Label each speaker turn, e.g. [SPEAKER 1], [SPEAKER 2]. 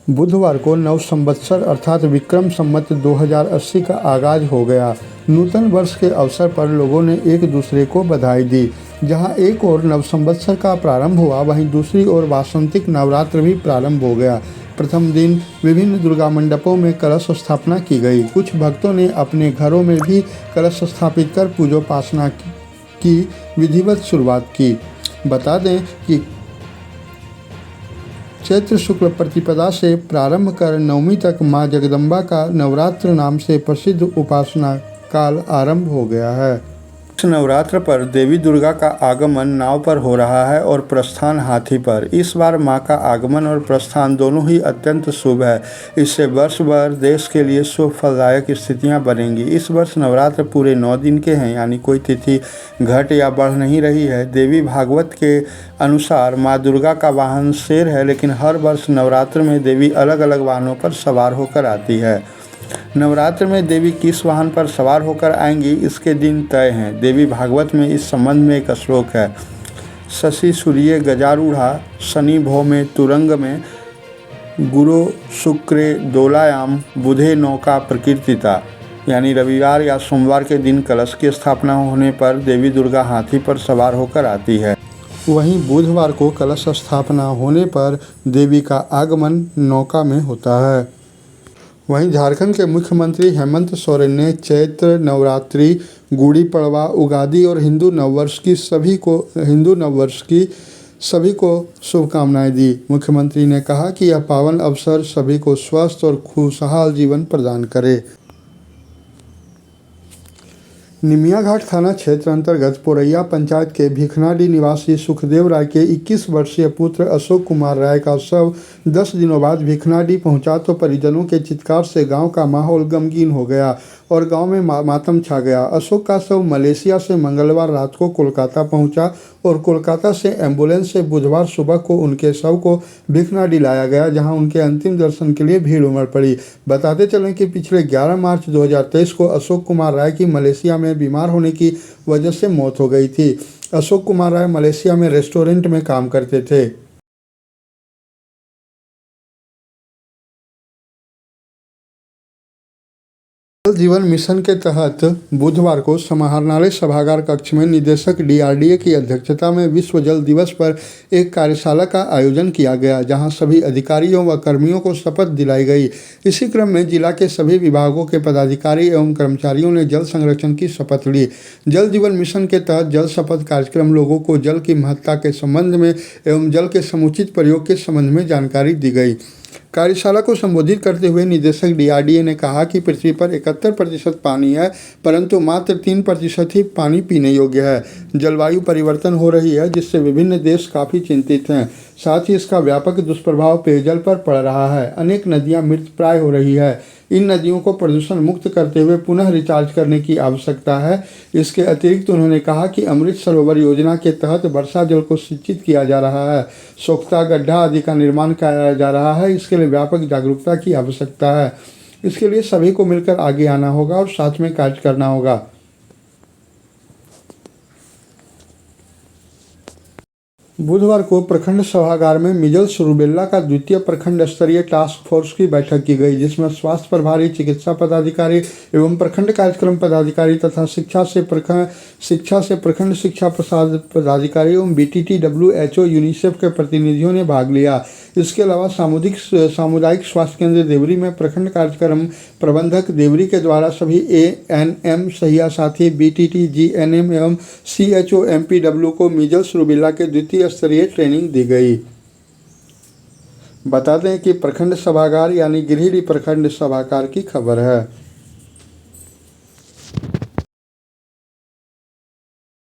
[SPEAKER 1] बुधवार को नव संवत्सर अर्थात विक्रम संवत 2080 का आगाज हो गया। नूतन वर्ष के अवसर पर लोगों ने एक दूसरे को बधाई दी। जहां एक ओर नव संवत्सर का प्रारंभ हुआ, वहीं दूसरी ओर वासंतिक नवरात्र भी प्रारंभ हो गया। प्रथम दिन विभिन्न दुर्गा मंडपों में कलश स्थापना की गई। कुछ भक्तों ने अपने घरों में भी कलश स्थापित कर पूजोपासना की विधिवत शुरुआत की। बता दें कि चैत्र शुक्ल प्रतिपदा से प्रारंभ कर नवमी तक मां जगदम्बा का नवरात्र नाम से प्रसिद्ध उपासना काल आरंभ हो गया है। इस नवरात्र पर देवी दुर्गा का आगमन नाव पर हो रहा है और प्रस्थान हाथी पर। इस बार मां का आगमन और प्रस्थान दोनों ही अत्यंत शुभ है। इससे वर्ष भर देश के लिए शुभ फलदायक स्थितियां बनेंगी। इस वर्ष नवरात्र पूरे 9 दिन के हैं, यानी कोई तिथि घट या बढ़ नहीं रही है। देवी भागवत के अनुसार माँ दुर्गा का वाहन शेर है, लेकिन हर वर्ष नवरात्र में देवी अलग अलग वाहनों पर सवार होकर आती है। नवरात्र में देवी किस वाहन पर सवार होकर आएंगी, इसके दिन तय हैं। देवी भागवत में इस संबंध में एक श्लोक है। शशि सूर्य गजारूढ़ा शनि भौमे तुरंग में गुरु शुक्रे दोलायाम बुधे नौका प्रकीर्तिता, यानी रविवार या सोमवार के दिन कलश की स्थापना होने पर देवी दुर्गा हाथी पर सवार होकर आती है। वहीं बुधवार को कलश स्थापना होने पर देवी का आगमन नौका में होता है। वहीं झारखंड के मुख्यमंत्री हेमंत सोरेन ने चैत्र नवरात्रि, गुड़ी पड़वा, उगादी और हिंदू नववर्ष की सभी को शुभकामनाएं दी। मुख्यमंत्री ने कहा कि यह पावन अवसर सभी को स्वस्थ और खुशहाल जीवन प्रदान करे। निमियाघाट थाना क्षेत्र अंतर्गत पोरैया पंचायत के भिखनाडी निवासी सुखदेव राय के 21 वर्षीय पुत्र अशोक कुमार राय का शव 10 दिनों बाद भिखनाडी पहुंचा तो परिजनों के चित्कार से गांव का माहौल गमगीन हो गया और गांव में मातम छा गया। अशोक का शव मलेशिया से मंगलवार रात को कोलकाता पहुंचा और कोलकाता से एम्बुलेंस से बुधवार सुबह को उनके शव को भिखनाडी लाया गया, जहां उनके अंतिम दर्शन के लिए भीड़ उमड़ पड़ी। बताते चलें कि पिछले 11 मार्च 2023 को अशोक कुमार राय की मलेशिया में बीमार होने की वजह से मौत हो गई थी। अशोक कुमार राय मलेशिया में रेस्टोरेंट में काम करते थे। जल जीवन मिशन के तहत बुधवार को समाहरणालय सभागार कक्ष में निदेशक डीआरडीए की अध्यक्षता में विश्व जल दिवस पर एक कार्यशाला का आयोजन किया गया, जहां सभी अधिकारियों व कर्मियों को शपथ दिलाई गई। इसी क्रम में जिला के सभी विभागों के पदाधिकारी एवं कर्मचारियों ने जल संरक्षण की शपथ ली। जल जीवन मिशन के तहत जल शपथ कार्यक्रम लोगों को जल की महत्ता के संबंध में एवं जल के समुचित प्रयोग के संबंध में जानकारी दी गई। कार्यशाला को संबोधित करते हुए निदेशक डीआरडीए ने कहा कि पृथ्वी पर 71% पानी है, परंतु मात्र 3% ही पानी पीने योग्य है। जलवायु परिवर्तन हो रही है, जिससे विभिन्न देश काफ़ी चिंतित हैं। साथ ही इसका व्यापक दुष्प्रभाव पेयजल पर पड़ रहा है। अनेक नदियां मृतप्राय हो रही है। इन नदियों को प्रदूषण मुक्त करते हुए पुनः रिचार्ज करने की आवश्यकता है। इसके अतिरिक्त उन्होंने कहा कि अमृत सरोवर योजना के तहत वर्षा जल को सिंचित किया जा रहा है, सोख्ता, गड्ढा आदि का निर्माण किया जा रहा है। इसके लिए व्यापक जागरूकता की आवश्यकता है। इसके लिए सभी को मिलकर आगे आना होगा और साथ में कार्य करना होगा। बुधवार को प्रखंड सभागार में मीजल्स रूबेला का द्वितीय प्रखंड स्तरीय टास्क फोर्स की बैठक की गई, जिसमें स्वास्थ्य प्रभारी, चिकित्सा पदाधिकारी एवं प्रखंड कार्यक्रम पदाधिकारी तथा शिक्षा से प्रखंड शिक्षा प्रसाद पदाधिकारी एवं BTT, WHO, यूनिसेफ के प्रतिनिधियों ने भाग लिया। इसके अलावा सामुदायिक स्वास्थ्य केंद्र देवरी में प्रखंड कार्यक्रम प्रबंधक देवरी के द्वारा सभी ANM, सहिया साथी, BTT, GNM एवं CHO MPW को मीजल्स रूबेला के द्वितीय स्तरीय ट्रेनिंग दी गई। बता दें कि प्रखंड सभागार यानी गिरिडीह प्रखंड सभागार की खबर है।